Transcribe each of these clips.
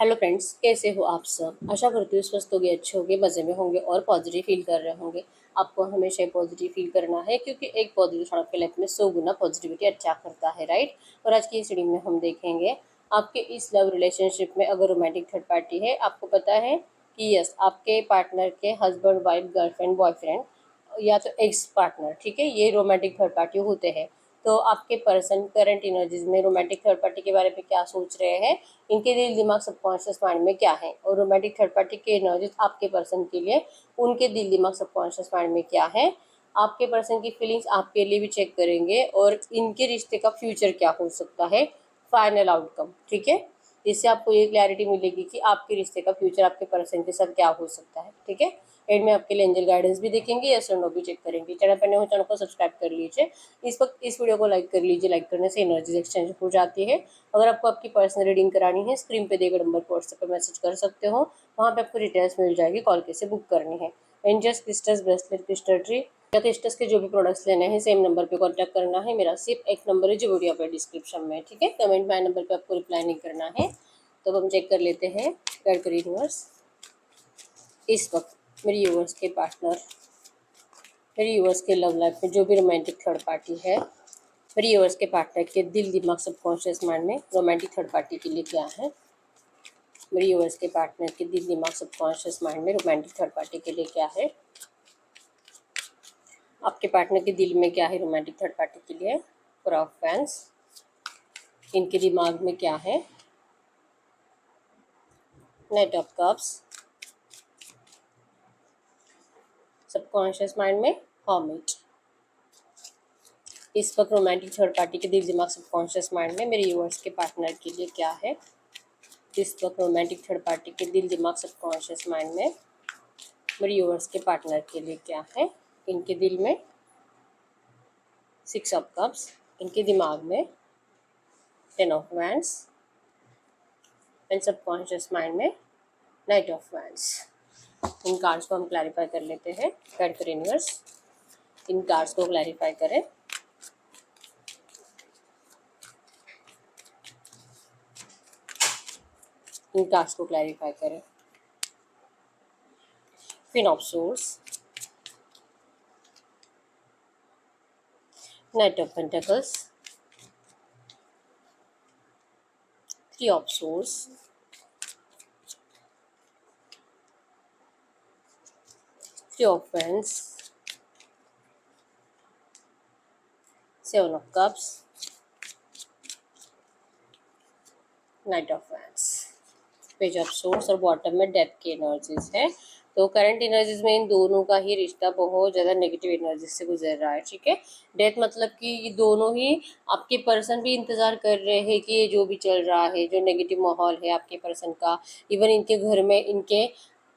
Hello friends, कैसे हो आप सब। आशा करती हूँ स्वस्थ होंगे, अच्छे होंगे, मज़े में होंगे और पॉजिटिव फील कर रहे होंगे। आपको हमेशा पॉजिटिव फील करना है क्योंकि एक पॉजिटिव थॉट आपके लाइफ में 100 गुना पॉजिटिविटी अच्छा करता है, राइट। और आज की इस रीडिंग में हम देखेंगे आपके इस लव रिलेशनशिप में अगर रोमांटिक थर्ड पार्टी है। आपको पता है कि यस, आपके पार्टनर के हस्बैंड, वाइफ, गर्लफ्रेंड, बॉयफ्रेंड या तो एक्स पार्टनर, ठीक है, ये रोमांटिक थर्ड पार्टी होते हैं। तो आपके पर्सन करंट एनर्जीज में रोमांटिक थर्ड पार्टी के बारे में क्या सोच रहे हैं, इनके दिल दिमाग सबकॉन्शियस माइंड में क्या है, और रोमांटिक थर्ड पार्टी के एनर्जीज आपके पर्सन के लिए उनके दिल दिमाग सबकॉन्शियस माइंड में क्या है। आपके पर्सन की फीलिंग्स आपके लिए भी चेक करेंगे और इनके रिश्ते का फ्यूचर क्या हो सकता है, फाइनल आउटकम, ठीक है। इससे आपको ये क्लैरिटी मिलेगी कि आपके रिश्ते का फ्यूचर आपके पर्सन के साथ क्या हो सकता है, ठीक है। एंड में आपके लिए एंजल गाइडेंस भी देखेंगे, यस और नो भी चेक करेंगे। चैनल पर नए हो, चैनल को सब्सक्राइब कर लीजिए। इस वक्त इस वीडियो को लाइक कर लीजिए, लाइक करने से एनर्जी एक्सचेंज हो जाती है। अगर आपको आपकी पर्सनल रीडिंग करानी है, स्क्रीन पे दिए गए नंबर पर व्हाट्सएप पर मैसेज कर सकते हो, वहाँ पे आपको डिटेल्स मिल जाएगी, कॉल कैसे बुक करनी है। Angels, crystals, bracelet, crystal tree या क्रिस्टल्स के जो भी प्रोडक्ट्स लेने हैं, सेम नंबर पे कांटेक्ट करना है। मेरा सिर्फ एक नंबर है जो वीडियो पे डिस्क्रिप्शन में है, ठीक है। कमेंट में नंबर पे आपको रिप्लाई नहीं करना है। तो हम चेक कर लेते हैं गाइड कर यूनिवर्स। इस वक्त मेरी यूनिवर्स के पार्टनर, मेरी यूनिवर्स के लव लाइफ में जो भी रोमांटिक थर्ड पार्टी है, मेरी यूनिवर्स के पार्टनर के दिल दिमाग सबकॉन्शियस माइंड में रोमांटिक थर्ड पार्टी के लिए क्या है। मेरी यूनिवर्स के पार्टनर के दिल दिमाग सबकॉन्शियस माइंड में रोमांटिक थर्ड पार्टी के लिए क्या है। आपके पार्टनर के दिल में क्या है रोमांटिक थर्ड पार्टी के लिए। फोर ऑफ फैंस, इनके दिमाग में क्या है। Night of cups, subconscious mind में हर्मिट। इस वक्त रोमांटिक थर्ड पार्टी के दिल दिमाग सबकॉन्शियस माइंड में मेरे यूनिवर्स के पार्टनर के लिए क्या है। इस वक्त रोमांटिक थर्ड पार्टी के दिल दिमाग सबकॉन्शियस माइंड में मेरे यूनिवर्स के पार्टनर के लिए क्या है। इनके दिल में 6 ऑफ कप्स, इनके दिमाग में 10 of wands and subconscious mind में नाइट ऑफ वैंड्स। इन कार्ड्स को हम क्लैरिफाई कर लेते हैं। गाइड करें यूनिवर्स, इन कार्ड्स को क्लैरिफाई करें। इन कार्ड्स को क्लैरिफाई करें। Queen of swords, knight of pentacles, 3 of swords, Three of Wands, 7 of Cups, Knight of Wands, page of swords और बॉटम में डेथ की एनर्जीज है। तो करंट एनर्जीज में इन दोनों का ही रिश्ता बहुत ज़्यादा नेगेटिव एनर्जी से गुजर रहा है, ठीक है। डेथ मतलब कि ये दोनों ही, आपके पर्सन भी इंतज़ार कर रहे हैं कि ये जो भी चल रहा है, जो नेगेटिव माहौल है आपके पर्सन का, इवन इनके घर में,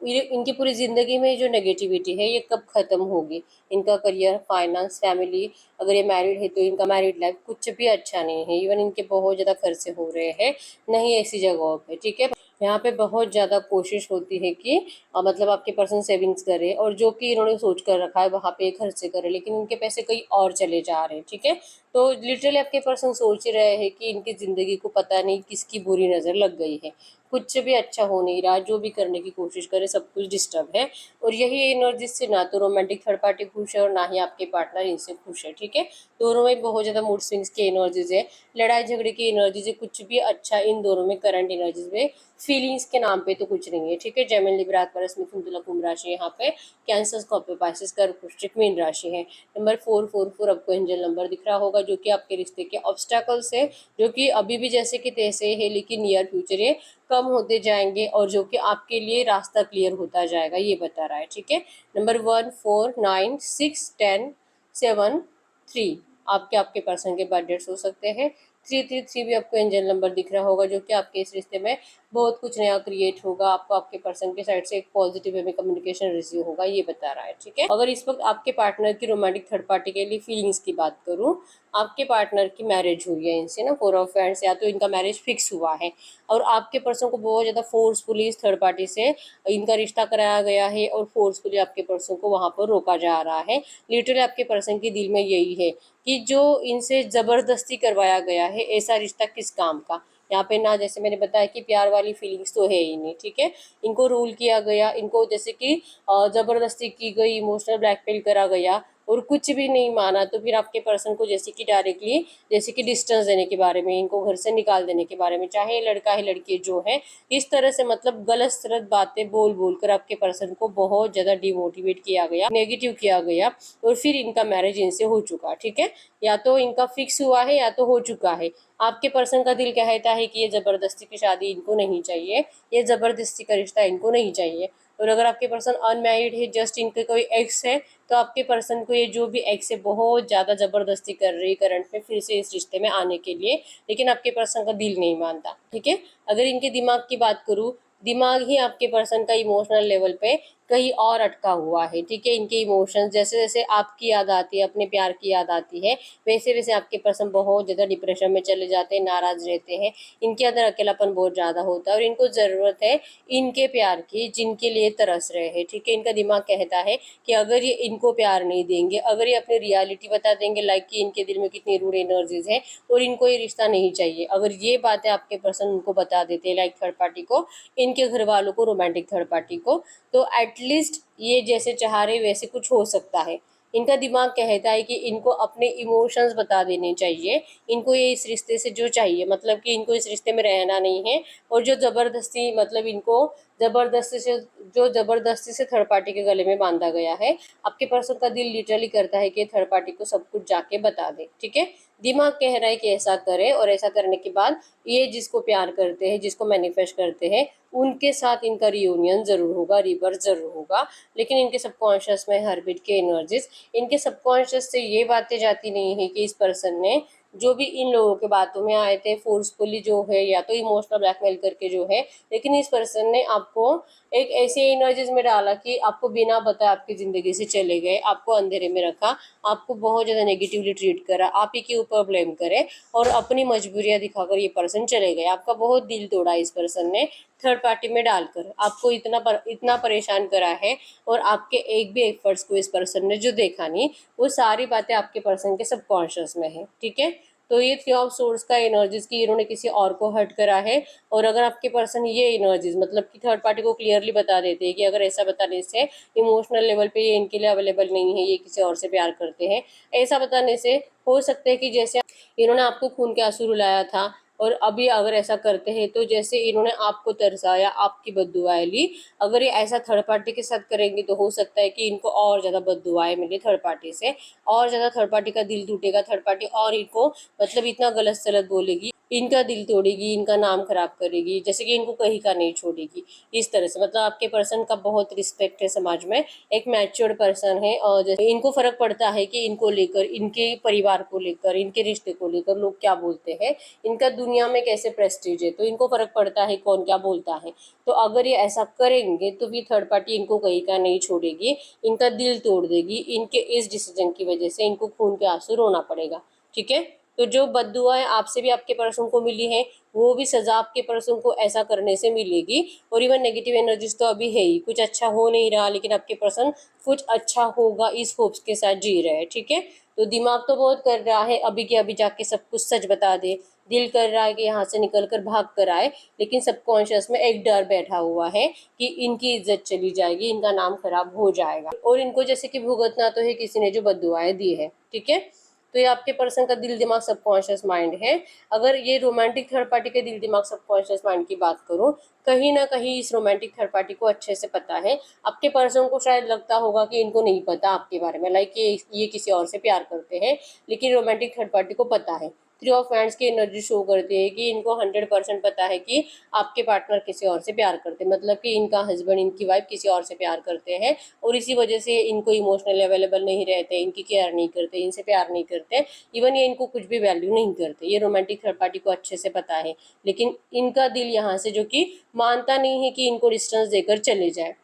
इनकी पूरी ज़िंदगी में जो नेगेटिविटी है ये कब ख़त्म होगी। इनका करियर, फाइनेंस, फैमिली, अगर ये मैरिड है तो इनका मैरिड लाइफ कुछ भी अच्छा नहीं है। इवन इनके बहुत ज़्यादा खर्चे हो रहे हैं नहीं ऐसी जगहों पे, ठीक है। यहाँ पे बहुत ज़्यादा कोशिश होती है कि मतलब आपके पर्सन सेविंग्स करे और जो कि इन्होंने सोच कर रखा है वहाँ पे खर्चे करे, लेकिन इनके पैसे कहीं और चले जा रहे हैं, ठीक है। तो लिटरली आपके पर्सन सोच ही रहे हैं कि इनकी ज़िंदगी को पता नहीं किसकी बुरी नज़र लग गई है, कुछ भी अच्छा हो नहीं रहा, जो भी करने की कोशिश करे सब कुछ डिस्टर्ब है। और यही एनर्जी से ना तो रोमांटिक थर्ड पार्टी खुश है और ना ही आपके पार्टनर इनसे खुश है, ठीक है। दोनों में बहुत ज़्यादा मूड स्विंग्स की एनर्जीज है, लड़ाई झगड़े की एनर्जीज है, कुछ भी अच्छा इन दोनों में करंट एनर्जीज में फीलिंग्स के नाम पे तो कुछ नहीं है, ठीक है। जेमिनी, लिब्रा, एक्वेरियस, मिथुन, तुला, कुंभ राशि यहाँ पे, कैंसर, स्कॉर्पियो, पाइसेस, कर्क, वृश्चिक, मीन राशि है। नंबर 444 आपको एंजल नंबर दिख रहा होगा, जो कि आपके रिश्ते के ऑब्स्टैकल्स है, जो कि अभी भी जैसे कि तैसे है, लेकिन नियर फ्यूचर ये कम होते जाएंगे और जो कि आपके लिए रास्ता क्लियर होता जाएगा, ये बता रहा है, ठीक है। नंबर 1, 4, 9, 6, 10, 7, 3 आपके पर्सन के बर्थ डेट्स हो सकते हैं। 333 भी आपको एंजल नंबर दिख रहा होगा, जो कि आपके इस रिश्ते में बहुत कुछ नया क्रिएट होगा। आपको आपके पर्सन के साइड से एक पॉजिटिव वे में कम्युनिकेशन रिसीव होगा, ये बता रहा है, ठीक है। अगर इस वक्त आपके पार्टनर की रोमांटिक थर्ड पार्टी के लिए फीलिंग्स की बात करूं, आपके पार्टनर की मैरिज हुई है इनसे ना, 4 ऑफ वैंड्स, या तो इनका मैरिज फिक्स हुआ है और आपके पर्सन को बहुत ज़्यादा फोर्सफुली थर्ड पार्टी से इनका रिश्ता कराया गया है और फोर्सफुली आपके पर्सन को वहाँ पर रोका जा रहा है। लिटरली आपके पर्सन के दिल में यही है कि जो इनसे ज़बरदस्ती करवाया गया है, ऐसा रिश्ता किस काम का, यहाँ पे ना जैसे मैंने बताया कि प्यार वाली फीलिंग्स तो है ही नहीं, ठीक है। इनको रूल किया गया, इनको जैसे कि जबरदस्ती की गई, इमोशनल ब्लैकमेल करा गया और कुछ भी नहीं माना, तो फिर आपके पर्सन को जैसे कि डायरेक्टली जैसे कि डिस्टेंस देने के बारे में, इनको घर से निकाल देने के बारे में, चाहे लड़का है लड़की जो है, इस तरह से मतलब गलत सलत बातें बोल बोल कर आपके पर्सन को बहुत ज़्यादा डिमोटिवेट किया गया, नेगेटिव किया गया और फिर इनका मैरिज इनसे हो चुका, ठीक है। या तो इनका फिक्स हुआ है या तो हो चुका है। आपके पर्सन का दिल कहता है कि ये ज़बरदस्ती की शादी इनको नहीं चाहिए, ये ज़बरदस्ती का रिश्ता इनको नहीं चाहिए। और अगर आपके पर्सन अनमैरिड है, जस्ट इनके कोई एक्स है, तो आपके पर्सन को ये जो भी एक्स है बहुत ज़्यादा ज़बरदस्ती कर रही है करंट में फिर से इस रिश्ते में आने के लिए, लेकिन आपके पर्सन का दिल नहीं मानता, ठीक है। अगर इनके दिमाग की बात करूँ, दिमाग ही आपके पर्सन का इमोशनल लेवल पे कहीं और अटका हुआ है, ठीक है। इनके इमोशंस जैसे जैसे आपकी याद आती है, अपने प्यार की याद आती है, वैसे वैसे आपके पर्सन बहुत ज़्यादा डिप्रेशन में चले जाते हैं, नाराज़ रहते हैं, इनके अंदर अकेलापन बहुत ज़्यादा होता है और इनको ज़रूरत है इनके प्यार की जिनके लिए तरस रहे हैं, ठीक है। इनका दिमाग कहता है कि अगर ये इनको प्यार नहीं देंगे, अगर ये अपनी रियलिटी बता देंगे, लाइक कि इनके दिल में कितनी रूड एनर्जीज है और इनको ये रिश्ता नहीं चाहिए, अगर ये बातें आपके पर्सन उनको बता देते हैं, लाइक थर्ड पार्टी को, इनके घर वालों को, रोमांटिक थर्ड पार्टी को, तो एटलीस्ट ये जैसे चाह रहे वैसे कुछ हो सकता है। इनका दिमाग कहता है कि इनको अपने इमोशंस बता देने चाहिए, इनको ये इस रिश्ते से जो चाहिए, मतलब कि इनको इस रिश्ते में रहना नहीं है। और जो ज़बरदस्ती मतलब इनको ज़बरदस्ती से जो ज़बरदस्ती से थर्ड पार्टी के गले में बांधा गया है, आपके पर्सन का दिल लिटरली करता है कि थर्ड पार्टी को सब कुछ जाके बता दे, ठीक है। दिमाग कह रहा है कि ऐसा करे और ऐसा करने के बाद ये जिसको प्यार करते हैं, जिसको मैनिफेस्ट करते हैं, उनके साथ इनका रियूनियन ज़रूर होगा, रीबर्थ ज़रूर होगा। लेकिन इनके सबकॉन्शियस में हर्बिट के एनर्जीज, इनके सबकॉन्शियस से ये बातें जाती नहीं है कि इस पर्सन ने जो भी इन लोगों के बातों में आए थे फोर्सफुली जो है, या तो इमोशनल ब्लैकमेल करके जो है, लेकिन इस पर्सन ने आपको एक ऐसी एनर्जीज में डाला कि आपको बिना बताए आपकी ज़िंदगी से चले गए, आपको अंधेरे में रखा, आपको बहुत ज़्यादा नेगेटिवली ट्रीट करा, आप ही के ऊपर ब्लेम करे और अपनी मजबूरियाँ दिखाकर ये पर्सन चले गए। आपका बहुत दिल तोड़ा इस पर्सन ने थर्ड पार्टी में डालकर, आपको इतना परेशान करा है और आपके एक भी एफर्ट्स को इस पर्सन ने जो देखा नहीं, वो सारी बातें आपके पर्सन के सबकॉन्शियस में है, ठीक है। तो ये थ्री ऑफ सोर्स का एनर्जीज की इन्होंने किसी और को हर्ट करा है। और अगर आपके पर्सन ये एनर्जीज मतलब कि थर्ड पार्टी को क्लियरली बता देते हैं कि अगर ऐसा बताने से इमोशनल लेवल पे ये इनके लिए अवेलेबल नहीं है, ये किसी और से प्यार करते हैं, ऐसा बताने से हो सकता है कि जैसे इन्होंने आपको खून के आंसू रुलाया था और अभी अगर ऐसा करते हैं तो जैसे इन्होंने आपको तरसाया, आपकी बद्दुआएं ली, अगर ये ऐसा थर्ड पार्टी के साथ करेंगे तो हो सकता है कि इनको और ज़्यादा बद्दुआएं मिले थर्ड पार्टी से, और ज़्यादा थर्ड पार्टी का दिल टूटेगा, थर्ड पार्टी और इनको मतलब इतना गलत सलत बोलेगी, इनका दिल तोड़ेगी, इनका नाम खराब करेगी, जैसे कि इनको कहीं का नहीं छोड़ेगी। इस तरह से मतलब आपके पर्सन का बहुत रिस्पेक्ट है समाज में, एक मैच्योर्ड पर्सन है और जैसे इनको फर्क पड़ता है कि इनको लेकर, इनके परिवार को लेकर, इनके रिश्ते को लेकर लोग क्या बोलते हैं, इनका दुनिया में कैसे प्रेस्टीज है, तो इनको फर्क पड़ता है कौन क्या बोलता है। तो अगर ये ऐसा करेंगे तो भी थर्ड पार्टी इनको कहीं का नहीं छोड़ेगी, इनका दिल तोड़ देगी, इनके इस डिसीजन की वजह से इनको खून के आंसू रोना पड़ेगा, ठीक है। तो जो बद्दुआएं आपसे भी आपके पर्सन को मिली है, वो भी सजा आपके पर्सन को ऐसा करने से मिलेगी। और इवन नेगेटिव एनर्जीज तो अभी है ही, कुछ अच्छा हो नहीं रहा, लेकिन आपके पर्सन कुछ अच्छा होगा इस होप्स के साथ जी रहे हैं, ठीक है। तो दिमाग तो बहुत कर रहा है अभी के अभी जाके सब कुछ सच बता दे, दिल कर रहा है कि यहाँ से निकल कर भाग कर आए, लेकिन सबकॉन्शियस में एक डर बैठा हुआ है कि इनकी इज्जत चली जाएगी, इनका नाम खराब हो जाएगा और इनको जैसे कि भुगतना तो है किसी ने जो बद्दुआएं दी है, ठीक है। तो ये आपके पर्सन का दिल दिमाग सबकॉन्शियस माइंड है। अगर ये रोमांटिक थर्ड पार्टी के दिल दिमाग सबकॉन्शियस माइंड की बात करूं, कहीं ना कहीं इस रोमांटिक थर्ड पार्टी को अच्छे से पता है। आपके पर्सन को शायद लगता होगा कि इनको नहीं पता आपके बारे में, लाइक ये किसी और से प्यार करते हैं, लेकिन रोमांटिक थर्ड पार्टी को पता है। थ्री ऑफ हैंड्स की एनर्जी शो करती है कि इनको 100% पता है कि आपके पार्टनर किसी और से प्यार करते हैं, मतलब कि इनका हस्बैंड, इनकी वाइफ किसी और से प्यार करते हैं और इसी वजह से इनको इमोशनली अवेलेबल नहीं रहते, इनकी केयर नहीं करते, इनसे प्यार नहीं करते, इवन ये इनको कुछ भी वैल्यू नहीं करते। ये रोमांटिक थर्ड पार्टी को अच्छे से पता है, लेकिन इनका दिल यहाँ से जो कि मानता नहीं है कि इनको डिस्टेंस देकर चले जाए।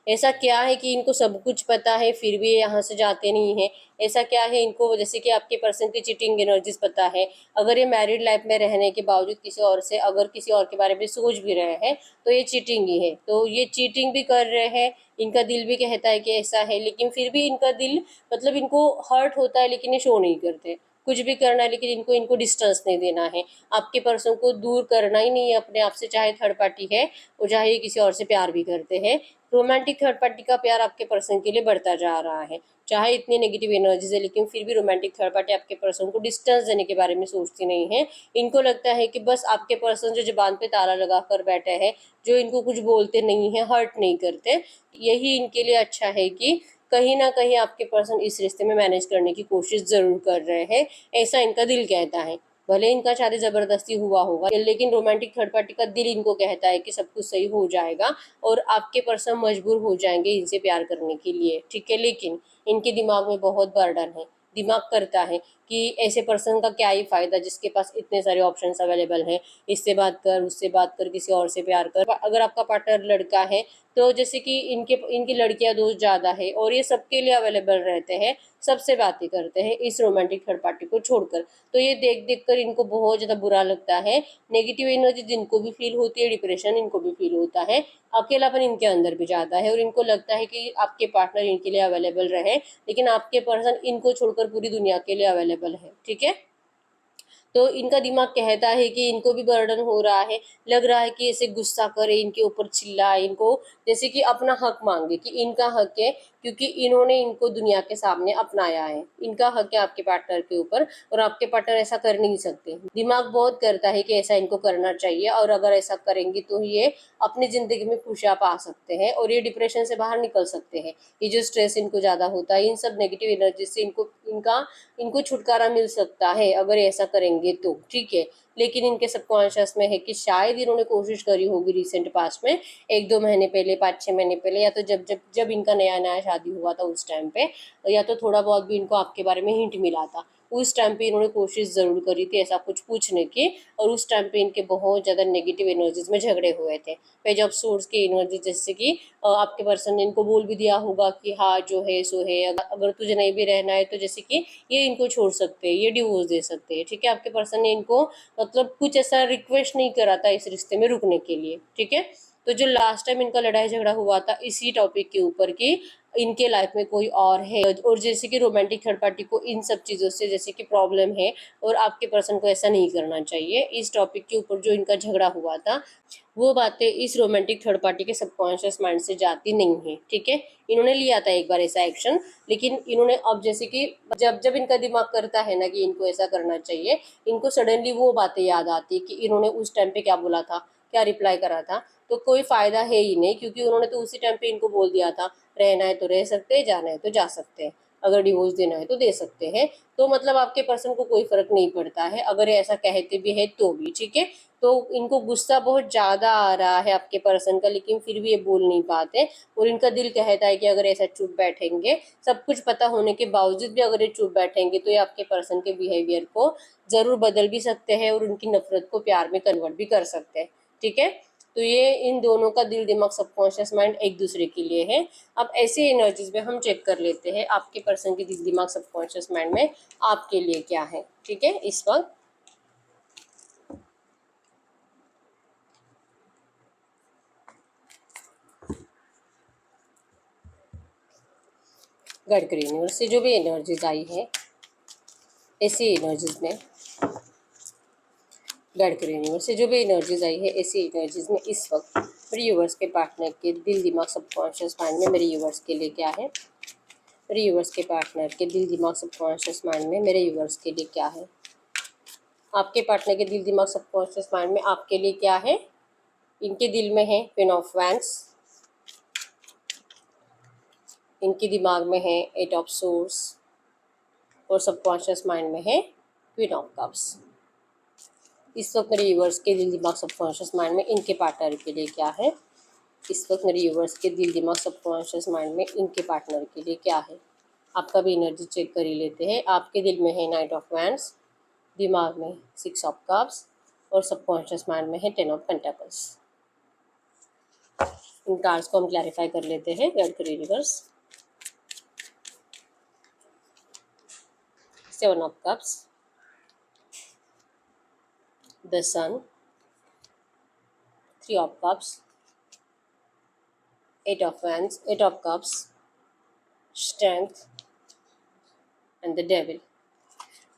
ऐसा क्या है कि इनको सब कुछ पता है फिर भी यहाँ से जाते नहीं है? ऐसा क्या है इनको, जैसे कि आपके पर्सन की चीटिंग एनर्जीज पता है, अगर ये मैरिड लाइफ में रहने के बावजूद किसी और से अगर किसी और के बारे में सोच भी रहे हैं तो ये चीटिंग ही है। तो ये चीटिंग भी कर रहे हैं, इनका दिल भी कहता है कि ऐसा है, लेकिन फिर भी इनका दिल मतलब इनको हर्ट होता है, लेकिन ये शो नहीं करते। कुछ भी करना है, लेकिन इनको इनको डिस्टेंस नहीं देना है, आपके पर्सन को दूर करना ही नहीं है अपने आप से, चाहे थर्ड पार्टी है और चाहे किसी और से प्यार भी करते हैं। रोमांटिक थर्ड पार्टी का प्यार आपके पर्सन के लिए बढ़ता जा रहा है, चाहे इतनी नेगेटिव एनर्जीज है, लेकिन फिर भी रोमांटिक थर्ड पार्टी आपके पर्सन को डिस्टेंस देने के बारे में सोचती नहीं है। इनको लगता है कि बस आपके पर्सन जो जुबान पे ताला लगा कर बैठे हैं, जो इनको कुछ बोलते नहीं है, हर्ट नहीं करते, यही इनके लिए अच्छा है कि कहीं ना कहीं आपके पर्सन इस रिश्ते में मैनेज करने की कोशिश जरूर कर रहे हैं, ऐसा इनका दिल कहता है। भले इनका शादी जबरदस्ती हुआ होगा, लेकिन रोमांटिक थर्ड पार्टी का दिल इनको कहता है कि सब कुछ सही हो जाएगा और आपके पर्सन मजबूर हो जाएंगे इनसे प्यार करने के लिए, ठीक है। लेकिन इनके दिमाग में बहुत बर्डन है, दिमाग करता है कि ऐसे पर्सन का क्या ही फायदा जिसके पास इतने सारे ऑप्शंस अवेलेबल हैं, इससे बात कर, उससे बात कर, किसी और से प्यार कर। अगर आपका पार्टनर लड़का है तो जैसे कि इनकी लड़कियां दोस्त ज़्यादा है और ये सबके लिए अवेलेबल रहते हैं, सबसे बातें करते हैं इस रोमांटिक थर्ड पार्टी को छोड़कर। तो ये देख देख कर इनको बहुत ज़्यादा बुरा लगता है, नेगेटिव एनर्जी जिनको भी फील होती है, डिप्रेशन इनको भी फील होता है, अकेलापन इनके अंदर भी ज़्यादा है, और इनको लगता है कि आपके पार्टनर इनके लिए अवेलेबल रहे, लेकिन आपके पर्सन इनको छोड़कर पूरी दुनिया के लिए अवेलेबल है, ठीक है। तो इनका दिमाग कहता है कि इनको भी बर्डन हो रहा है, लग रहा है कि ऐसे गुस्सा करे, इनके ऊपर चिल्लाए, इनको जैसे कि अपना हक मांगे कि इनका हक है, क्योंकि इन्होंने इनको दुनिया के सामने अपनाया है, इनका हक है आपके पार्टनर के ऊपर, और आपके पार्टनर ऐसा कर नहीं सकते। दिमाग बहुत करता है कि ऐसा इनको करना चाहिए, और अगर ऐसा करेंगे तो ये अपनी जिंदगी में खुशियां पा सकते हैं और ये डिप्रेशन से बाहर निकल सकते हैं। ये जो स्ट्रेस इनको ज्यादा होता है, इन सब नेगेटिव एनर्जी से इनको छुटकारा मिल सकता है अगर ऐसा करेंगे तो, ठीक है। लेकिन इनके सबकॉन्शियस में है कि शायद इन्होंने कोशिश करी होगी रिसेंट पास्ट में, 1-2 महीने पहले, 5-6 महीने पहले, या तो जब जब जब इनका नया नया शादी हुआ था उस टाइम पे, या तो थोड़ा बहुत भी इनको आपके बारे में हिंट मिला था, उस टाइम पे इन्होंने कोशिश ज़रूर करी थी ऐसा कुछ पूछने की, और उस टाइम पे इनके बहुत ज़्यादा नेगेटिव एनर्जीज में झगड़े हुए थे। पेज ऑफ सोर्स की एनर्जी, जैसे कि आपके पर्सन ने इनको बोल भी दिया होगा कि हाँ जो है सो है, अगर तुझे नहीं भी रहना है तो जैसे कि ये इनको छोड़ सकते हैं, ये डिवोर्स दे सकते हैं, ठीक है। आपके पर्सन ने इनको मतलब कुछ ऐसा रिक्वेस्ट नहीं करा था इस रिश्ते में रुकने के लिए, ठीक है। तो जो लास्ट टाइम इनका लड़ाई झगड़ा हुआ था इसी टॉपिक के ऊपर कि इनके लाइफ में कोई और है, और जैसे कि रोमांटिक थर्ड पार्टी को इन सब चीज़ों से जैसे कि प्रॉब्लम है, और आपके पर्सन को ऐसा नहीं करना चाहिए, इस टॉपिक के ऊपर जो इनका झगड़ा हुआ था, वो बातें इस रोमांटिक थर्ड पार्टी के सबकॉन्शियस माइंड से जाती नहीं है, ठीक है। इन्होंने लिया था एक बार ऐसा एक्शन, लेकिन इन्होंने अब जैसे कि जब जब इनका दिमाग करता है ना कि इनको ऐसा करना चाहिए, इनको सडनली वो बातें याद आती कि इन्होंने उस टाइम पे क्या बोला था, क्या रिप्लाई करा था। तो कोई फायदा है ही नहीं, क्योंकि उन्होंने तो उसी टाइम पे इनको बोल दिया था रहना है तो रह सकते हैं, जाना है तो जा सकते हैं, अगर डिवोर्स देना है तो दे सकते हैं। तो मतलब आपके पर्सन को कोई फर्क नहीं पड़ता है अगर ऐसा कहते भी है तो भी, ठीक है। तो इनको गुस्सा बहुत ज़्यादा आ रहा है आपके पर्सन का, लेकिन फिर भी ये बोल नहीं पाते, और इनका दिल कहता है कि अगर ऐसा चुप बैठेंगे, सब कुछ पता होने के बावजूद भी अगर ये चुप बैठेंगे, तो ये आपके पर्सन के बिहेवियर को ज़रूर बदल भी सकते हैं और उनकी नफरत को प्यार में कन्वर्ट भी कर सकते हैं, ठीक है। तो ये इन दोनों का दिल दिमाग सबकॉन्शियस माइंड एक दूसरे के लिए है। अब ऐसी एनर्जीज में हम चेक कर लेते हैं आपके पर्सन की दिल दिमाग सबकॉन्शियस माइंड में आपके लिए क्या है, ठीक है। इस वक्त गडकरी यूनिवर्स से जो भी एनर्जीज आई है, ऐसी एनर्जीज में गडकरी यूनिवर्स से जो भी एनर्जीज आई है, ऐसी एनर्जीज में इस वक्त मेरे यूवर्स के पार्टनर के दिल दिमाग सबकॉन्शियस माइंड में मेरे यूवर्स के लिए क्या है, मेरे यूवर्स के पार्टनर के दिल दिमाग सबकॉन्शियस माइंड में मेरे यूवर्स के लिए क्या है, आपके पार्टनर के दिल दिमाग सबकॉन्शियस माइंड में आपके लिए क्या है। इनके दिल में है क्वीन ऑफ वैंड्स, इनके दिमाग में है 8 ऑफ सोर्स, और सबकॉन्शियस माइंड में है क्वीन ऑफ कप्स। इस वक्त मेरे यूवर्स के दिल दिमाग सबकॉन्शियस माइंड में इनके पार्टनर के लिए क्या है, इस वक्त मेरे यूवर्स के दिल दिमाग सबकॉन्शियस माइंड में इनके पार्टनर के लिए क्या है। आपका भी एनर्जी चेक कर ही लेते हैं। आपके दिल में है 9 ऑफ वैंड्स, दिमाग में 6 ऑफ कप्स, और सबकॉन्शियस माइंड में है 10 ऑफ पेंटाकल्स। इन कार्ड्स को हम क्लैरिफाई कर लेते हैं। गडकरी reverse, 7 of cups, the sun, 3 of cups, 8 of wands, 8 of cups, strength, and the devil.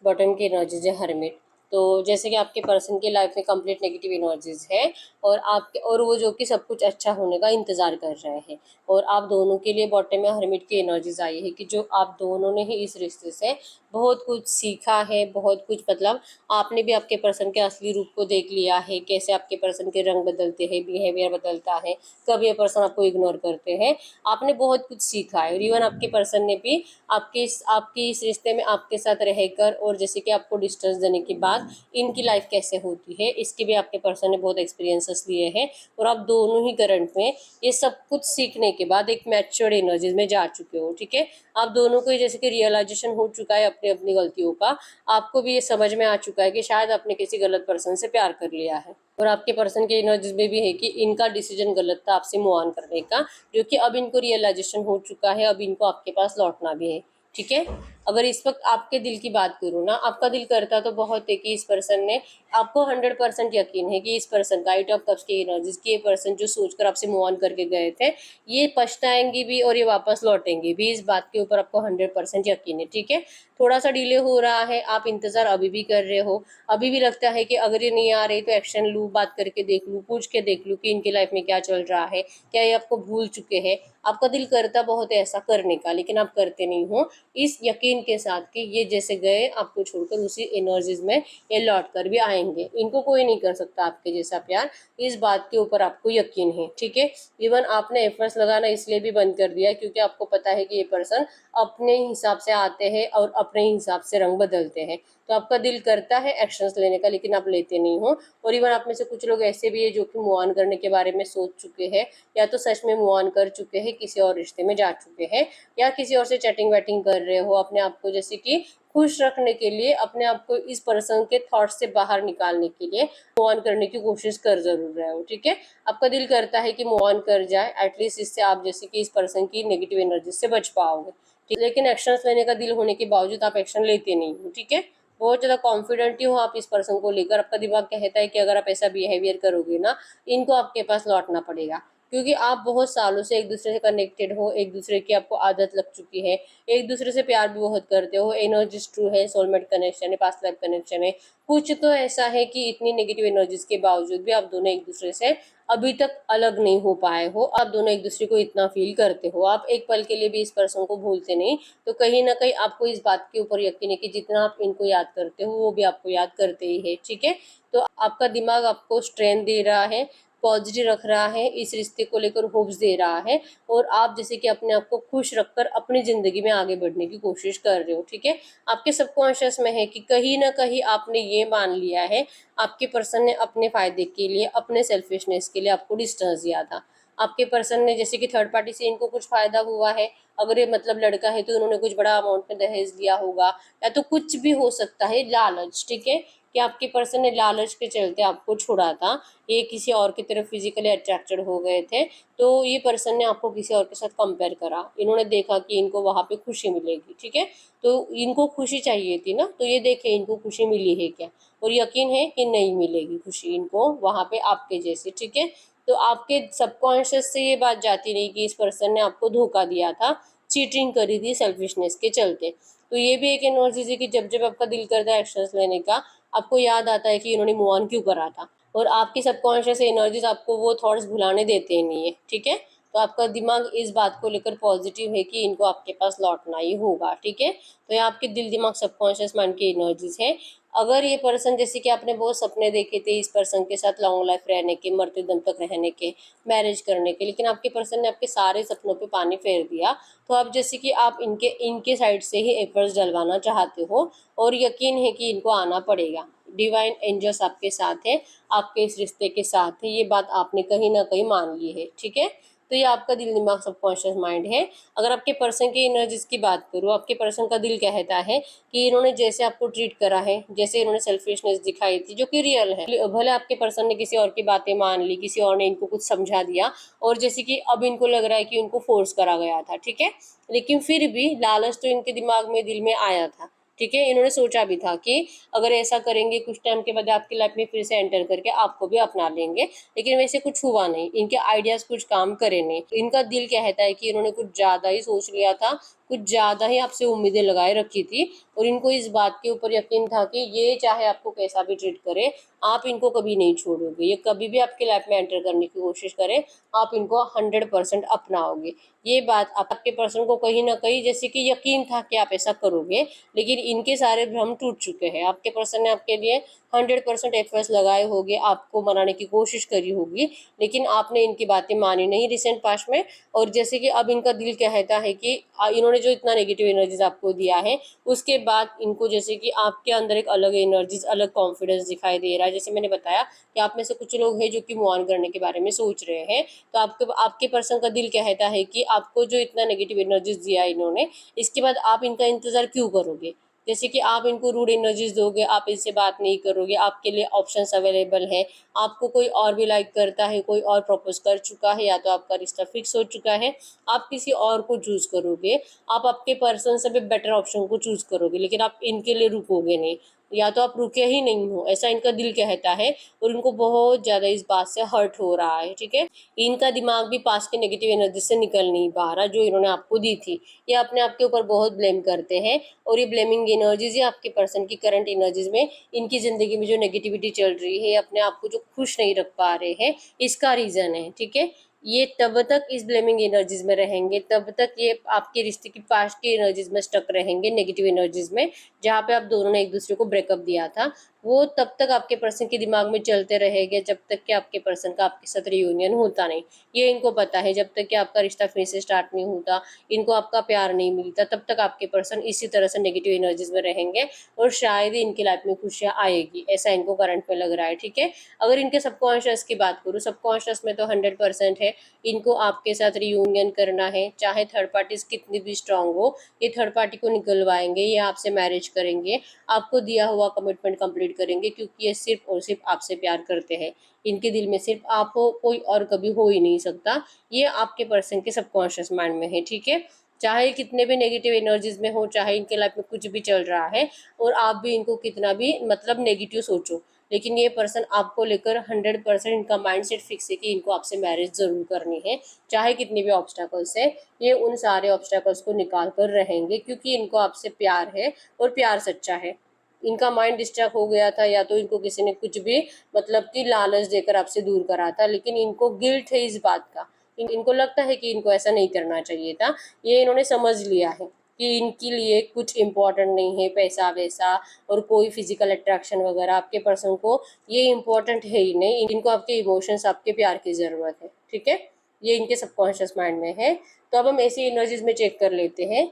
Bottom की एनर्जीज है हर्मिट। तो जैसे कि आपके पर्सन की लाइफ में कंप्लीट नेगेटिव एनर्जीज है और आपके और वो जो कि सब कुछ अच्छा होने का इंतजार कर रहे हैं, और आप दोनों के लिए बॉटम में हर्मिट की एनर्जीज आई है कि जो आप दोनों ने ही इस रिश्ते से बहुत कुछ सीखा है, बहुत कुछ मतलब आपने भी आपके पर्सन के असली रूप को देख लिया है, कैसे आपके पर्सन के रंग बदलते हैं, बिहेवियर बदलता है, कब ये पर्सन आपको इग्नोर करते हैं। आपने बहुत कुछ सीखा है और इवन आपके पर्सन ने भी आपके इस रिश्ते में आपके साथ रहकर और जैसे कि आपको डिस्टेंस देने के बाद इनकी लाइफ कैसे होती है इसके भी आपके पर्सन ने बहुत एक्सपीरियंसेस लिए हैं, और आप दोनों ही करंट में ये सब कुछ सीखने के बाद एक मैच्योर्ड एनर्जीज में जा चुके हो। ठीक है, आप दोनों को जैसे कि रियलाइजेशन हो चुका है अपनी अपनी गलतियों का, आपको भी ये समझ में आ चुका है कि शायद आपने किसी गलत पर्सन से प्यार कर लिया है, और आपके पर्सन के एनर्जीज में भी है कि इनका डिसीजन गलत था आपसे मूव ऑन करने का, जो कि अब इनको रियलाइजेशन हो चुका है, अब इनको आपके पास लौटना भी है। ठीक है, अगर इस वक्त आपके दिल की बात करूँ ना, आपका दिल करता तो बहुत है कि इस पर्सन ने, आपको 100% यकीन है कि इस पर्सन का 8 ऑफ कप्स की एनर्जीज की ये पर्सन जो सोचकर आपसे मूव ऑन करके गए थे, ये पछताएंगे भी और ये वापस लौटेंगे भी, इस बात के ऊपर आपको 100% यकीन है। ठीक है, थोड़ा सा डिले हो रहा है, आप इंतजार अभी भी कर रहे हो, अभी भी लगता है कि अगर ये नहीं आ रही तो एक्शन लूँ, बात करके देख लूँ, पूछ के देख लूँ कि इनकी लाइफ में क्या चल रहा है, क्या ये आपको भूल चुके हैं। आपका दिल करता बहुत है ऐसा करने का, लेकिन आप करते नहीं हो, इस यकीन के साथ कि ये जैसे गए आपको छोड़कर उसी एनर्जीज में ये लौट कर भी आएंगे, इनको कोई नहीं कर सकता आपके जैसा प्यार, इस बात के ऊपर आपको यकीन है। ठीक है, इवन आपने एफर्ट्स लगाना इसलिए भी बंद कर दिया क्योंकि आपको पता है कि ये पर्सन अपने हिसाब से आते हैं और अपने हिसाब से रंग बदलते हैं, तो आपका दिल करता है एक्शंस लेने का, लेकिन आप लेते नहीं हो। और इवन आप में से कुछ लोग ऐसे भी है जो कि मूव ऑन करने के बारे में सोच चुके हैं, या तो सच में मूव ऑन कर चुके हैं, किसी और रिश्ते में जा चुके हैं, या किसी और से चैटिंग वैटिंग कर रहे हो अपने आप को जैसे कि खुश रखने के लिए, अपने आप को इस पर्सन के थॉट्स से बाहर निकालने के लिए मूव ऑन करने की कोशिश कर जरूर रहे हो। ठीक है, आपका दिल करता है कि मूव ऑन कर जाए, एटलीस्ट इससे आप जैसे कि इस पर्सन की नेगेटिव एनर्जी से बच पाओगे। ठीक, लेकिन एक्शंस लेने का दिल होने के बावजूद आप एक्शन लेते नहीं हो। ठीक है, बहुत ज़्यादा कॉन्फिडेंट ही हो आप इस पर्सन को लेकर, आपका दिमाग कहता है कि अगर आप ऐसा बिहेवियर करोगे ना, इनको आपके पास लौटना पड़ेगा, क्योंकि आप बहुत सालों से एक दूसरे से कनेक्टेड हो, एक दूसरे की आपको आदत लग चुकी है, एक दूसरे से प्यार भी बहुत करते हो, एनर्जीज ट्रू है, सोलमेट कनेक्शन है, पास्ट लाइफ कनेक्शन है। कुछ तो ऐसा है कि इतनी नेगेटिव एनर्जीज के बावजूद भी आप दोनों एक दूसरे से अभी तक अलग नहीं हो पाए हो, आप दोनों एक दूसरे को इतना फील करते हो, आप एक पल के लिए भी इस पर्सन को भूलते नहीं, तो कहीं ना कहीं आपको इस बात के ऊपर यकीन है कि जितना आप इनको याद करते हो वो भी आपको याद करते ही है। ठीक है, तो आपका दिमाग आपको स्ट्रेंथ दे रहा है, पॉजिटिव रख रहा है, इस रिश्ते को लेकर होप्स दे रहा है, और आप जैसे कि अपने आप को खुश रखकर अपनी ज़िंदगी में आगे बढ़ने की कोशिश कर रहे हो। ठीक है, आपके सबकॉन्शियस में है कि कहीं ना कहीं आपने ये मान लिया है, आपके पर्सन ने अपने फ़ायदे के लिए, अपने सेल्फिशनेस के लिए आपको डिस्टेंस दिया था। आपके पर्सन ने जैसे कि थर्ड पार्टी से इनको कुछ फ़ायदा हुआ है, अगर ये मतलब लड़का है तो उन्होंने कुछ बड़ा अमाउंट में दहेज दिया होगा, या तो कुछ भी हो सकता है, लालच। ठीक है, कि आपके पर्सन ने लालच के चलते आपको छोड़ा था, ये किसी और की तरफ फिजिकली अट्रैक्टेड हो गए थे, तो ये पर्सन ने आपको किसी और के साथ कंपेयर करा, इन्होंने देखा कि इनको वहाँ पे खुशी मिलेगी। ठीक है, तो इनको खुशी चाहिए थी ना, तो ये देखे इनको खुशी मिली है क्या, और यकीन है कि नहीं मिलेगी खुशी इनको वहाँ पे आपके जैसे। ठीक है, तो आपके सबकॉन्शियस से ये बात जाती नहीं कि इस पर्सन ने आपको धोखा दिया था, चीटिंग करी थी सेल्फिशनेस के चलते। तो ये भी एक एनर्जी है कि जब जब आपका दिल करता है एक्शंस लेने का, आपको याद आता है कि इन्होंने मूव ऑन क्यों करा था, और आपकी सबकॉन्शियस एनर्जीज आपको वो थॉट्स भुलाने देते ही नहीं है। ठीक है, तो आपका दिमाग इस बात को लेकर पॉजिटिव है कि इनको आपके पास लौटना ही होगा। ठीक है, तो ये आपके दिल दिमाग सबकॉन्शियस माइंड की एनर्जीज है। अगर ये पर्सन जैसे कि आपने बहुत सपने देखे थे इस पर्सन के साथ लॉन्ग लाइफ रहने के, मरते दम तक रहने के, मैरिज करने के, लेकिन आपके पर्सन ने आपके सारे सपनों पे पानी फेर दिया, तो अब जैसे कि आप इनके इनके साइड से ही एफर्ट्स डलवाना चाहते हो, और यकीन है कि इनको आना पड़ेगा। डिवाइन एंजल्स आपके साथ है, आपके इस रिश्ते के साथ है, ये बात आपने कहीं ना कहीं मान ली है। ठीक है, तो ये आपका दिल दिमाग सबकॉन्शियस माइंड है। अगर आपके पर्सन की एनर्जीज की बात करूँ, आपके पर्सन का दिल कहता है कि इन्होंने जैसे आपको ट्रीट करा है, जैसे इन्होंने सेल्फिशनेस दिखाई थी जो कि रियल है, भले आपके पर्सन ने किसी और की बातें मान ली, किसी और ने इनको कुछ समझा दिया, और जैसे कि अब इनको लग रहा है कि उनको फोर्स करा गया था। ठीक है, लेकिन फिर भी लालच तो इनके दिमाग में, दिल में आया था। ठीक है, इन्होंने सोचा भी था कि अगर ऐसा करेंगे कुछ टाइम के बाद आपकी लाइफ में फिर से एंटर करके आपको भी अपना लेंगे, लेकिन वैसे कुछ हुआ नहीं, इनके आइडियाज कुछ काम करे नहीं, इनका दिल कहता है कि इन्होंने कुछ ज्यादा ही सोच लिया था, कुछ ज़्यादा ही आपसे उम्मीदें लगाए रखी थी और इनको इस बात के ऊपर यकीन था कि ये चाहे आपको कैसा भी ट्रीट करे, आप इनको कभी नहीं छोड़ोगे। ये कभी भी आपकी लाइफ में एंटर करने की कोशिश करें, आप इनको 100% अपनाओगे। ये बात आपके पर्सन को कहीं ना कहीं जैसे कि यकीन था कि आप ऐसा करोगे, लेकिन इनके सारे भ्रम टूट चुके हैं। आपके पर्सन ने आपके लिए 100% एफर्ट्स लगाए होंगे, आपको मनाने की कोशिश करी होगी, लेकिन आपने इनकी बातें मानी नहीं रिसेंट पास्ट में। और जैसे कि अब इनका दिल कहता है कि इन्होंने जो इतना नेगेटिव एनर्जीज आपको दिया है, उसके बाद इनको जैसे कि आपके अंदर एक अलग एनर्जीज, अलग कॉन्फिडेंस दिखाई दे रहा है। जैसे मैंने बताया कि आप में से कुछ लोग हैं जो कि मूव ऑन करने के बारे में सोच रहे हैं, तो आपके पर्सन का दिल कहता है कि आपको जो इतना नेगेटिव एनर्जीज दिया इन्होंने, इसके बाद आप इनका इंतजार क्यों करोगे। जैसे कि आप इनको रूड एनर्जीज दोगे, आप इनसे बात नहीं करोगे, आपके लिए ऑप्शंस अवेलेबल है, आपको कोई और भी लाइक करता है, कोई और प्रपोज कर चुका है, या तो आपका रिश्ता फिक्स हो चुका है, आप किसी और को चूज करोगे, आप आपके पर्सन से भी बेटर ऑप्शन को चूज करोगे, लेकिन आप इनके लिए रुकोगे नहीं, या तो आप रुके ही नहीं हो, ऐसा इनका दिल कहता है। और इनको बहुत ज़्यादा इस बात से हर्ट हो रहा है, ठीक है। इनका दिमाग भी पास्ट की नेगेटिव एनर्जी से निकल नहीं पा रहा जो इन्होंने आपको दी थी। ये अपने आप के ऊपर बहुत ब्लेम करते हैं, और ये ब्लेमिंग एनर्जीज, ये आपके पर्सन की करंट एनर्जीज में इनकी ज़िंदगी में जो नेगेटिविटी चल रही है, अपने आप को जो खुश नहीं रख पा रहे हैं, इसका रीज़न है, ठीक है। ये तब तक इस ब्लेमिंग एनर्जीज में रहेंगे, तब तक ये आपके रिश्ते की पास्ट की एनर्जीज में स्टक रहेंगे, नेगेटिव एनर्जीज में, जहाँ पे आप दोनों ने एक दूसरे को ब्रेकअप दिया था। वो तब तक आपके पर्सन के दिमाग में चलते रहेंगे जब तक कि आपके पर्सन का आपके साथ रियूनियन होता नहीं। ये इनको पता है, जब तक कि आपका रिश्ता फिर से स्टार्ट नहीं होता, इनको आपका प्यार नहीं मिलता, तब तक आपके पर्सन इसी तरह से नेगेटिव एनर्जीज में रहेंगे, और शायद ही इनकी लाइफ में खुशियाँ आएगी, ऐसा इनको करंट में लग रहा है, ठीक है। अगर इनके सबकॉन्शियस की बात करूँ, सबकॉन्शियस में तो 100% है, इनको आपके साथ रियूनियन करना है, चाहे थर्ड पार्टीज कितनी भी स्ट्रांग हो, ये थर्ड पार्टी को निकलवाएंगे, ये आपसे मैरिज करेंगे, आपको दिया हुआ कमिटमेंट कंप्लीट करेंगे, क्योंकि ये सिर्फ और सिर्फ आपसे प्यार करते हैं। इनके दिल में सिर्फ आप हो, कोई और कभी हो ही नहीं सकता। ये आपके पर्सन के सबकॉन्शियस माइंड में है, ठीक है। चाहे कितने भी नेगेटिव एनर्जीज में हो, चाहे इनके लाइफ में कुछ भी चल रहा है, और आप भी इनको कितना भी मतलब नेगेटिव सोचो, लेकिन ये पर्सन आपको लेकर 100% इनका माइंडसेट फिक्स है कि इनको आपसे मैरिज जरूर करनी है, चाहे कितने भी ऑब्स्टेकल्स है। ये उन सारे ऑब्स्टेकल्स को निकाल कर रहेंगे, क्योंकि इनको आपसे प्यार है, और प्यार सच्चा है। इनका माइंड डिस्ट्रैक्ट हो गया था, या तो इनको किसी ने कुछ भी मतलब कि लालच देकर आपसे दूर करा था, लेकिन इनको गिल्ट है इस बात का। इनको लगता है कि इनको ऐसा नहीं करना चाहिए था। ये इन्होंने समझ लिया है कि इनके लिए कुछ इम्पोर्टेंट नहीं है पैसा वैसा, और कोई फिजिकल अट्रैक्शन वगैरह, आपके पर्सन को ये इम्पोर्टेंट है ही नहीं। इनको आपके इमोशंस, आपके प्यार की ज़रूरत है, ठीक है। ये इनके सबकॉन्शियस माइंड में है। तो अब हम ऐसी एनर्जीज में चेक कर लेते हैं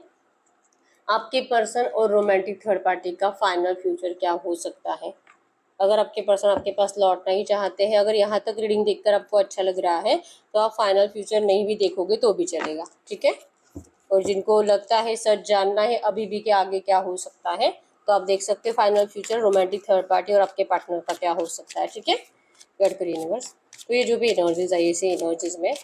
आपके पर्सन और रोमांटिक थर्ड पार्टी का फाइनल फ्यूचर क्या हो सकता है। अगर आपके पर्सन आपके पास लौटना ही चाहते हैं, अगर यहाँ तक रीडिंग देखकर आपको अच्छा लग रहा है, तो आप फाइनल फ्यूचर नहीं भी देखोगे तो भी चलेगा, ठीक है। और जिनको लगता है सच जानना है अभी भी कि आगे क्या हो सकता है, तो आप देख सकते हैं final future romantic third party और आपके पार्टनर का क्या हो सकता है, ठीक है। गड कर यूनिवर्स, तो ये जो भी एनर्जीज आई, इसी एनर्जीज में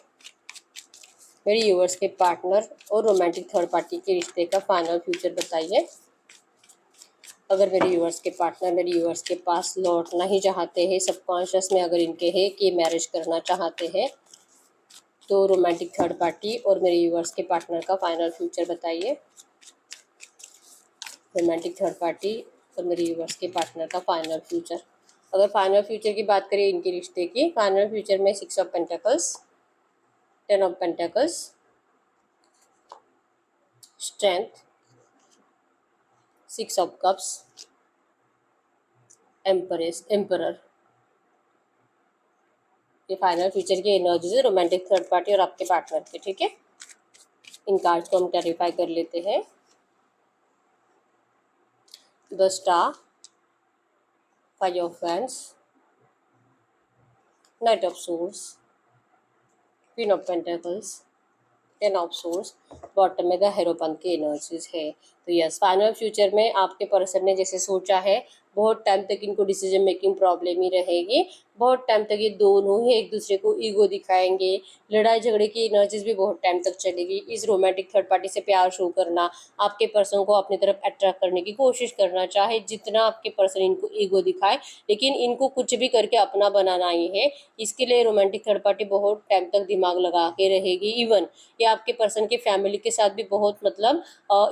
मेरे यूवर्स के पार्टनर और रोमांटिक थर्ड पार्टी के रिश्ते का फाइनल फ्यूचर बताइए। अगर मेरे यूवर्स के पार्टनर मेरे यूवर्स के पास लौटना ही चाहते हैं, सबकॉन्शियस में अगर इनके है कि मैरिज करना चाहते हैं, तो रोमांटिक थर्ड पार्टी और मेरे यूवर्स के पार्टनर का फाइनल फ्यूचर बताइए। रोमांटिक थर्ड पार्टी और मेरे यूवर्स के पार्टनर का फाइनल फ्यूचर। अगर फाइनल फ्यूचर की बात करें इनके रिश्ते की, फाइनल फ्यूचर में 6 of pentacles, 10 of pentacles, strength, 6 of cups, emperor. ये फाइनल फ्यूचर की एनर्जीज है रोमांटिक थर्ड पार्टी और आपके पार्टनर के, ठीक है। इन कार्ड्स को हम क्लैरिफाई कर लेते हैं। The star, 5 of wands, night of source, queen of pentacles, 10 of source, bottom में द हेरोपन की एनर्जीज है। तो यस, फाइनल फ्यूचर में आपके पर्सन ने जैसे सोचा है, बहुत टाइम तक इनको डिसीजन मेकिंग प्रॉब्लम ही रहेगी, बहुत टाइम तक ये दोनों ही एक दूसरे को ईगो दिखाएंगे, लड़ाई झगड़े की एनर्जीज भी बहुत टाइम तक चलेगी। इस रोमांटिक थर्ड पार्टी से प्यार शो करना, आपके पर्सन को अपनी तरफ अट्रैक्ट करने की कोशिश करना, चाहे जितना आपके पर्सन इनको ईगो दिखाए, लेकिन इनको कुछ भी करके अपना बनाना ही है। इसके लिए रोमांटिक थर्ड पार्टी बहुत टाइम तक दिमाग लगा के रहेगी। इवन ये आपके पर्सन की फैमिली के साथ भी बहुत मतलब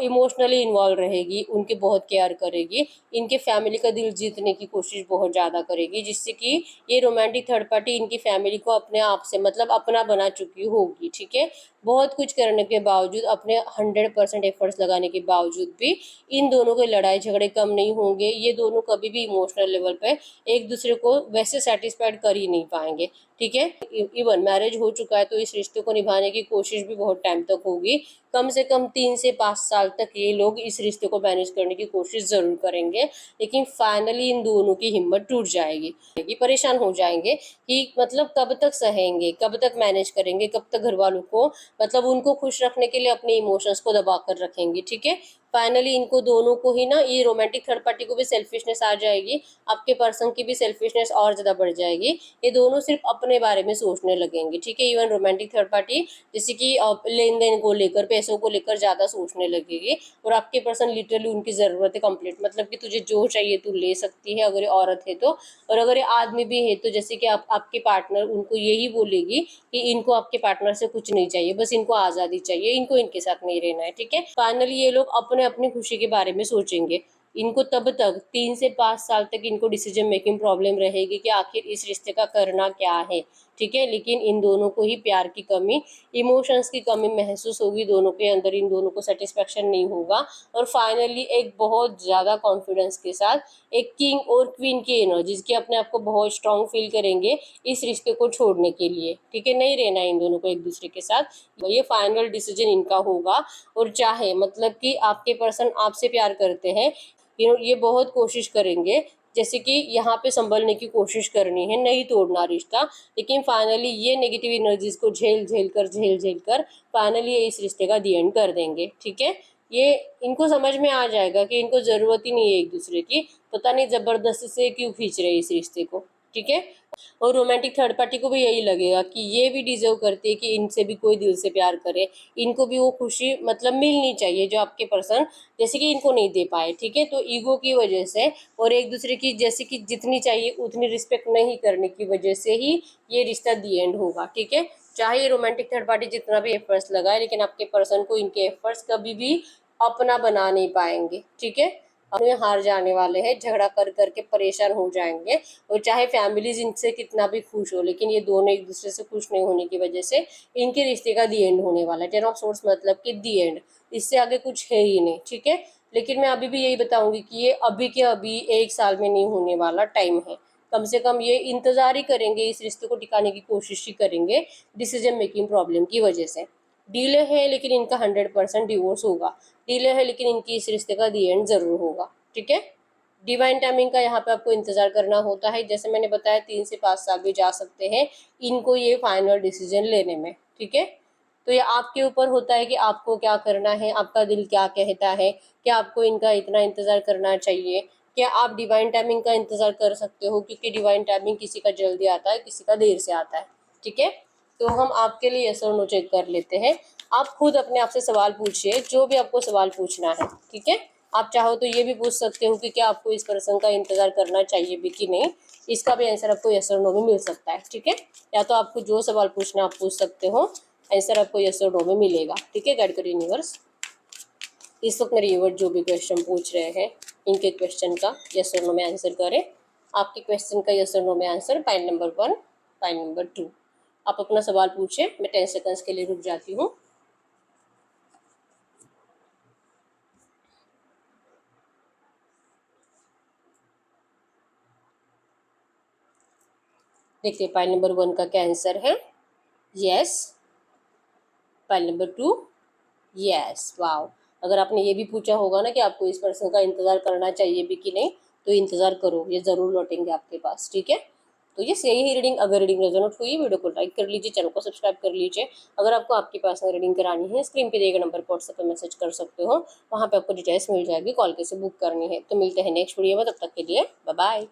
इमोशनली इन्वॉल्व रहेगी, उनके बहुत केयर करेगी, इनके फैमिली का दिल जीतने की कोशिश बहुत ज़्यादा करेगी, जिससे कि ये रोमांटिक थर्ड पार्टी इनकी फैमिली को अपने आप से मतलब अपना बना चुकी होगी। ठीक है, बहुत कुछ करने के बावजूद, अपने 100% एफर्ट्स लगाने के बावजूद भी इन दोनों के लड़ाई झगड़े कम नहीं होंगे। ये दोनों कभी भी इमोशनल लेवल पे एक दूसरे को वैसे सेटिस्फाइड कर ही नहीं पाएंगे। ठीक है, इवन मैरिज हो चुका है तो इस रिश्ते को निभाने की कोशिश भी बहुत टाइम तक होगी। कम से कम 3 से 5 साल तक ये लोग इस रिश्ते को मैनेज करने की कोशिश जरूर करेंगे, लेकिन फाइनली इन दोनों की हिम्मत टूट जाएगी, परेशान हो जाएंगे कि मतलब कब तक सहेंगे, कब तक मैनेज करेंगे, कब तक घर वालों को मतलब उनको खुश रखने के लिए अपने इमोशंस को दबा कर रखेंगे। ठीक है, फाइनली इनको दोनों को ही ना, ये रोमांटिक थर्ड पार्टी को भी सेल्फिशनेस आ जाएगी, आपके पर्सन की भी सेल्फिशनेस और ज्यादा बढ़ जाएगी। ये दोनों सिर्फ अपने बारे में सोचने लगेंगे। ठीक है, इवन रोमांटिक थर्ड पार्टी जैसे कि लेन देन को लेकर, पैसों को लेकर ज्यादा सोचने लगेगी, और आपके पर्सन लिटरली उनकी जरूरत है कंप्लीट, मतलब कि तुझे जो चाहिए तू ले सकती है अगर ये औरत है तो, और अगर ये आदमी भी है तो जैसे कि आपके पार्टनर उनको यही बोलेगी कि इनको आपके पार्टनर से कुछ नहीं चाहिए, बस इनको आजादी चाहिए, इनको इनके साथ नहीं रहना है। ठीक है, फाइनली ये लोग अपने अपनी खुशी के बारे में सोचेंगे। इनको तब तक 3 से 5 साल तक इनको डिसीजन मेकिंग प्रॉब्लम रहेगी कि आखिर इस रिश्ते का करना क्या है। ठीक है, लेकिन इन दोनों को ही प्यार की कमी, इमोशंस की कमी महसूस होगी दोनों के अंदर, इन दोनों को सेटिस्फेक्शन नहीं होगा, और फाइनली एक बहुत ज़्यादा कॉन्फिडेंस के साथ एक किंग और क्वीन की एनर्जीज की अपने आप को बहुत स्ट्रांग फील करेंगे इस रिश्ते को छोड़ने के लिए। ठीक है, नहीं रहना इन दोनों को एक दूसरे के साथ, ये फाइनल डिसीजन इनका होगा। और चाहे मतलब कि आपके पर्सन आपसे प्यार करते हैं, ये बहुत कोशिश करेंगे जैसे कि यहाँ पे संभलने की कोशिश करनी है, नहीं तोड़ना रिश्ता, लेकिन फाइनली ये नेगेटिव एनर्जीज को झेल झेल कर फाइनली ये इस रिश्ते का दी एंड कर देंगे। ठीक है, ये इनको समझ में आ जाएगा कि इनको जरूरत ही नहीं है एक दूसरे की, पता नहीं जबरदस्ती से क्यों खींच रहे हैं इस रिश्ते को। ठीक है, और रोमांटिक थर्ड पार्टी को भी यही लगेगा कि ये भी डिजर्व करते हैं कि इनसे भी कोई दिल से प्यार करे, इनको भी वो खुशी मतलब मिलनी चाहिए जो आपके पर्सन जैसे कि इनको नहीं दे पाए। ठीक है, तो ईगो की वजह से और एक दूसरे की जैसे कि जितनी चाहिए उतनी रिस्पेक्ट नहीं करने की वजह से ही ये रिश्ता दी एंड होगा। ठीक है, चाहे ये रोमांटिक थर्ड पार्टी जितना भी एफर्ट्स लगाए, लेकिन आपके पर्सन को इनके एफर्ट्स कभी भी अपना बना नहीं पाएंगे। ठीक है, अपने हार जाने वाले हैं, झगड़ा कर करके परेशान हो जाएंगे, और चाहे फैमिलीज इनसे कितना भी खुश हो, लेकिन ये दोनों एक दूसरे से खुश नहीं होने की वजह से इनके रिश्ते का दी एंड होने वाला है। 10 ऑफ सोर्स मतलब कि दी एंड, इससे आगे कुछ है ही नहीं। ठीक है, लेकिन मैं अभी भी यही बताऊंगी कि ये अभी के अभी 1 साल में नहीं होने वाला, टाइम है, कम से कम ये इंतजार ही करेंगे, इस रिश्ते को टिकाने की कोशिश ही करेंगे डिसीजन मेकिंग प्रॉब्लम की वजह से। डिले है लेकिन इनका 100% डिवोर्स होगा, डिले है लेकिन इनकी इस रिश्ते का दी एंड जरूर होगा। ठीक है, डिवाइन टाइमिंग का यहाँ पे आपको इंतजार करना होता है, जैसे मैंने बताया 3 से 5 साल भी जा सकते हैं इनको ये फाइनल डिसीजन लेने में। ठीक है, तो ये आपके ऊपर होता है कि आपको क्या करना है, आपका दिल क्या कहता है, क्या आपको इनका इतना इंतजार करना चाहिए, क्या आप डिवाइन टाइमिंग का इंतजार कर सकते हो, क्योंकि डिवाइन टाइमिंग किसी का जल्दी आता है, किसी का देर से आता है। ठीक है, तो हम आपके लिए यस और नो चेक कर लेते हैं। आप खुद अपने आप से सवाल पूछिए, जो भी आपको सवाल पूछना है। ठीक है, आप चाहो तो ये भी पूछ सकते हो कि क्या आपको इस पर्सन का इंतजार करना चाहिए भी कि नहीं, इसका भी आंसर आपको यस और नो में मिल सकता है। ठीक है, या तो आपको जो सवाल पूछना आप पूछ सकते हो, आंसर आपको यस और नो में मिलेगा। ठीक है, गाइड करो यूनिवर्स, इस वक्त मेरे यूनिवर्स जो भी क्वेश्चन पूछ रहे हैं इनके क्वेश्चन का यस और नो में आंसर करें। आपके क्वेश्चन का यस और नो में answer pile number 1, pile number 2। आप अपना सवाल पूछे, मैं 10 सेकंड्स के लिए रुक जाती हूँ। देखिए पाइल नंबर 1 का क्या आंसर है, yes. Pile number 2, yes. Wow, अगर आपने ये भी पूछा होगा ना कि आपको इस पर्सन का इंतजार करना चाहिए भी कि नहीं, तो इंतजार करो, ये जरूर लौटेंगे आपके पास। ठीक है, तो ये यही ही रीडिंग, अगर रीडिंग रेजोनेट हुई वीडियो को लाइक कर लीजिए, चैनल को सब्सक्राइब कर लीजिए। अगर आपको आपके पास रीडिंग करानी है, स्क्रीन पे दिए गए नंबर पर व्हाट्सएप पर मैसेज कर सकते हो, वहाँ पे आपको डिटेल्स मिल जाएगी, कॉल कैसे बुक करनी है। तो मिलते हैं नेक्स्ट वीडियो में, तब तक के लिए बाय बाय।